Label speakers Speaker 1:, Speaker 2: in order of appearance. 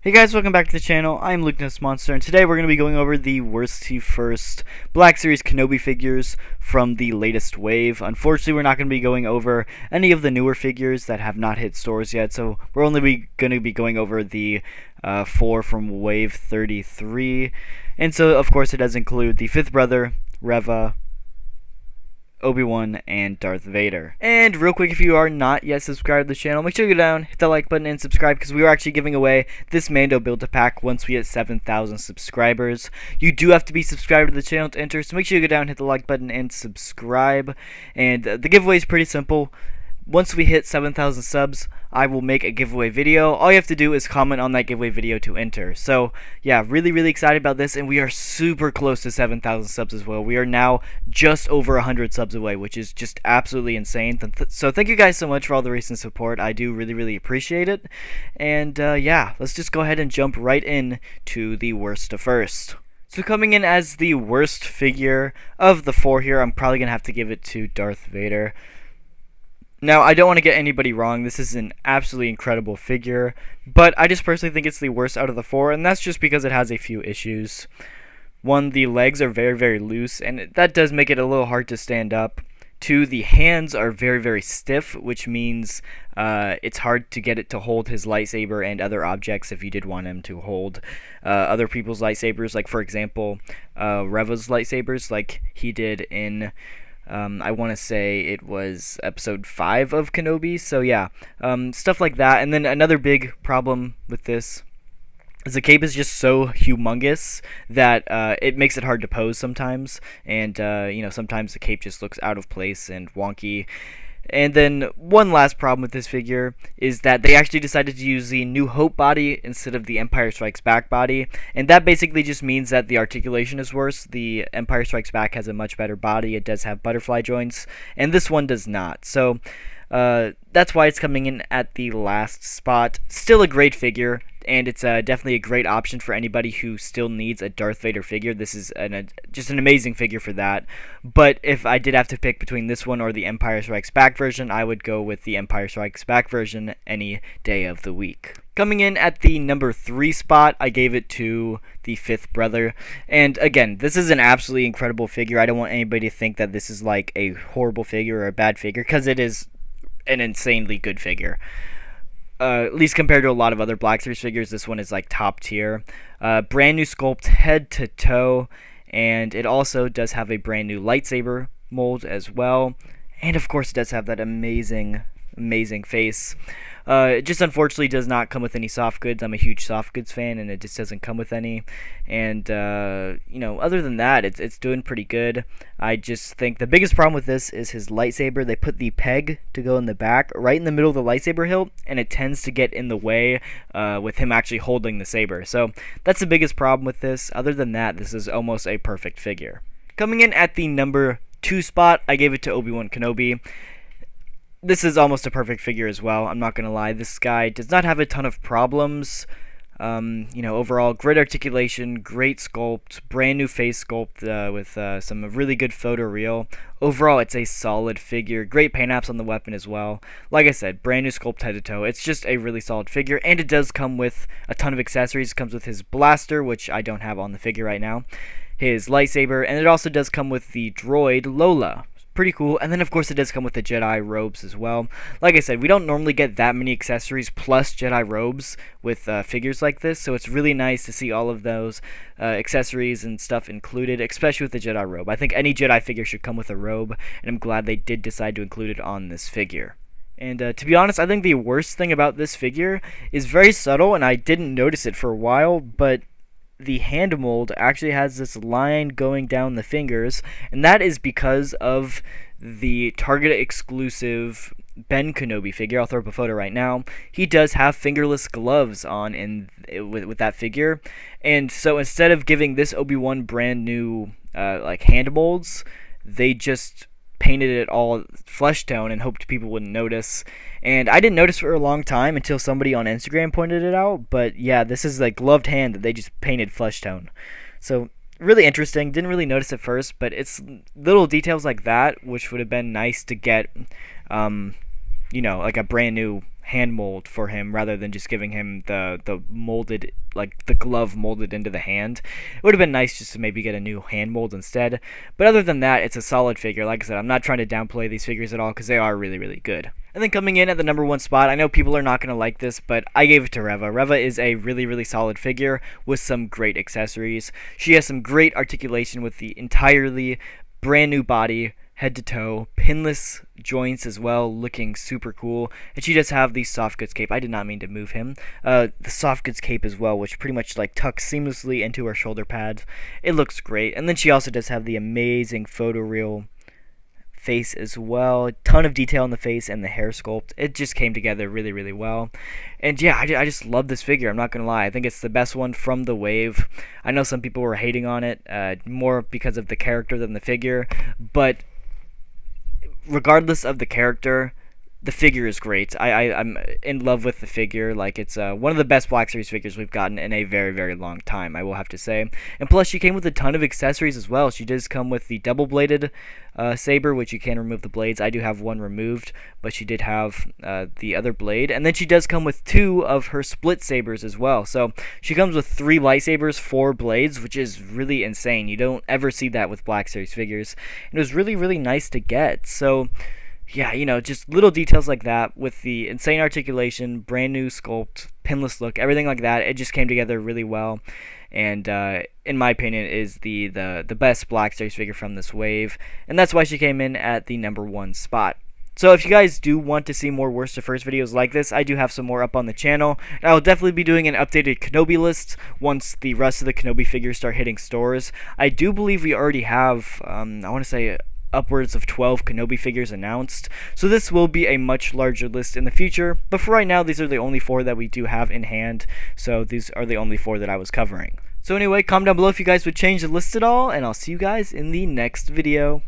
Speaker 1: Hey guys, welcome back to the channel. I'm Lukeness Monster, and today we're going to be going over the worst to first Black Series Kenobi figures from the latest wave. Unfortunately, we're not going to be going over any of the newer figures that have not hit stores yet, so we're only going to be going over the 4 from wave 33. And so, of course, it does include the 5th brother, Reva, Obi-Wan, and Darth Vader. And real quick, if you are not yet subscribed to the channel, make sure you go down, hit the like button, and subscribe, because we are actually giving away this Mando Build-A-Pack once we hit 7,000 subscribers. You do have to be subscribed to the channel to enter, so make sure you go down, hit the like button, and subscribe. And the giveaway is pretty simple. Once we hit 7,000 subs, I will make a giveaway video. All you have to do is comment on that giveaway video to enter. So, yeah, really excited about this, and we are super close to 7,000 subs as well. We are now just over 100 subs away, which is just absolutely insane. So thank you guys so much for all the recent support. I do really appreciate it. And, yeah, let's just go ahead and jump right in to the worst to first. So coming in as the worst figure of the 4 here, I'm probably going to have to give it to Darth Vader. Now, I don't want to get anybody wrong, this is an absolutely incredible figure, but I just personally think it's the worst out of the 4, and that's just because it has a few issues. One, the legs are very loose, and that does make it a little hard to stand up. 2, the hands are very stiff, which means it's hard to get it to hold his lightsaber and other objects if you did want him to hold other people's lightsabers, like for example, Reva's lightsabers, like he did in I want to say it was episode 5 of Kenobi, so yeah, stuff like that. And then another big problem with this is the cape is just so humongous that it makes it hard to pose sometimes, and sometimes the cape just looks out of place and wonky. And then one last problem with this figure is that they actually decided to use the New Hope body instead of the Empire Strikes Back body, and that basically just means that the articulation is worse. The Empire Strikes Back has a much better body. It does have butterfly joints, and this one does not. So that's why it's coming in at the last spot. Still a great figure, and it's definitely a great option for anybody who still needs a Darth Vader figure. This is just an amazing figure for that. But if I did have to pick between this one or the Empire Strikes Back version, I would go with the Empire Strikes Back version any day of the week. Coming in at the number 3 spot, I gave it to the 5th brother. And again, this is an absolutely incredible figure. I don't want anybody to think that this is like a horrible figure or a bad figure, because it is an insanely good figure. At least compared to a lot of other Black Series figures, this one is like top tier. Brand new sculpt head to toe, and it also does have a brand new lightsaber mold as well. And of course, it does have that amazing face. It just unfortunately does not come with any soft goods. I'm a huge soft goods fan, and it just doesn't come with any. And other than that, it's doing pretty good. I just think the biggest problem with this is his lightsaber. They put the peg to go in the back, right in the middle of the lightsaber hilt, and it tends to get in the way with him actually holding the saber. So that's the biggest problem with this. Other than that, this is almost a perfect figure. Coming in at the number 2 spot, I gave it to Obi-Wan Kenobi. This is almost a perfect figure as well, I'm not going to lie. This guy does not have a ton of problems. Overall, great articulation, great sculpt, brand new face sculpt with some really good photoreal. Overall, it's a solid figure. Great paint apps on the weapon as well. Like I said, brand new sculpt head to toe. It's just a really solid figure, and it does come with a ton of accessories. It comes with his blaster, which I don't have on the figure right now, his lightsaber, and it also does come with the droid Lola. Pretty cool. And then of course it does come with the Jedi robes as well. Like I said, we don't normally get that many accessories plus Jedi robes with figures like this, so it's really nice to see all of those accessories and stuff included, especially with the Jedi robe. I think any Jedi figure should come with a robe, and I'm glad they did decide to include it on this figure. And to be honest, I think the worst thing about this figure is very subtle, and I didn't notice it for a while, but the hand mold actually has this line going down the fingers, and that is because of the Target exclusive Ben Kenobi figure. I'll throw up a photo right now. He does have fingerless gloves on with that figure, and so instead of giving this Obi-Wan brand new hand molds, they just painted it all flesh tone and hoped people wouldn't notice. And I didn't notice for a long time until somebody on Instagram pointed it out. But yeah, this is like gloved hand that they just painted flesh tone. So really interesting. Didn't really notice at first, but it's little details like that which would have been nice to get, like a brand new hand mold for him rather than just giving him the molded, like the glove molded into the hand. It would have been nice just to maybe get a new hand mold instead. But other than that, it's a solid figure. Like I said, I'm not trying to downplay these figures at all because they are really, really good. And then coming in at the number 1 spot, I know people are not going to like this, but I gave it to Reva. Reva is a really, really solid figure with some great accessories. She has some great articulation with the entirely brand new body, head to toe, pinless joints as well, looking super cool. And she does have the soft goods cape. I did not mean to move him. The soft goods cape as well, which pretty much like tucks seamlessly into her shoulder pads. It looks great. And then she also does have the amazing photoreal face as well. A ton of detail in the face and the hair sculpt. It just came together really, really well. And yeah, I just love this figure. I'm not going to lie. I think it's the best one from the wave. I know some people were hating on it, more because of the character than the figure. But regardless of the character, the figure is great. I'm in love with the figure. Like, it's one of the best Black Series figures we've gotten in a very, very long time, I will have to say. And plus, she came with a ton of accessories as well. She does come with the double-bladed saber, which you can remove the blades. I do have one removed, but she did have the other blade. And then she does come with 2 of her split sabers as well. So she comes with 3 lightsabers, 4 blades, which is really insane. You don't ever see that with Black Series figures. And it was really, really nice to get. So yeah, you know, just little details like that with the insane articulation, brand new sculpt, pinless look, everything like that. It just came together really well, and in my opinion, is the best Black Series figure from this wave, and that's why she came in at the number 1 spot. So if you guys do want to see more worst to first videos like this, I do have some more up on the channel. And I will definitely be doing an updated Kenobi list once the rest of the Kenobi figures start hitting stores. I do believe we already have, I want to say, upwards of 12 Kenobi figures announced, so this will be a much larger list in the future, but for right now, these are the only 4 that we do have in hand, so these are the only 4 that I was covering. So anyway, comment down below if you guys would change the list at all, and I'll see you guys in the next video.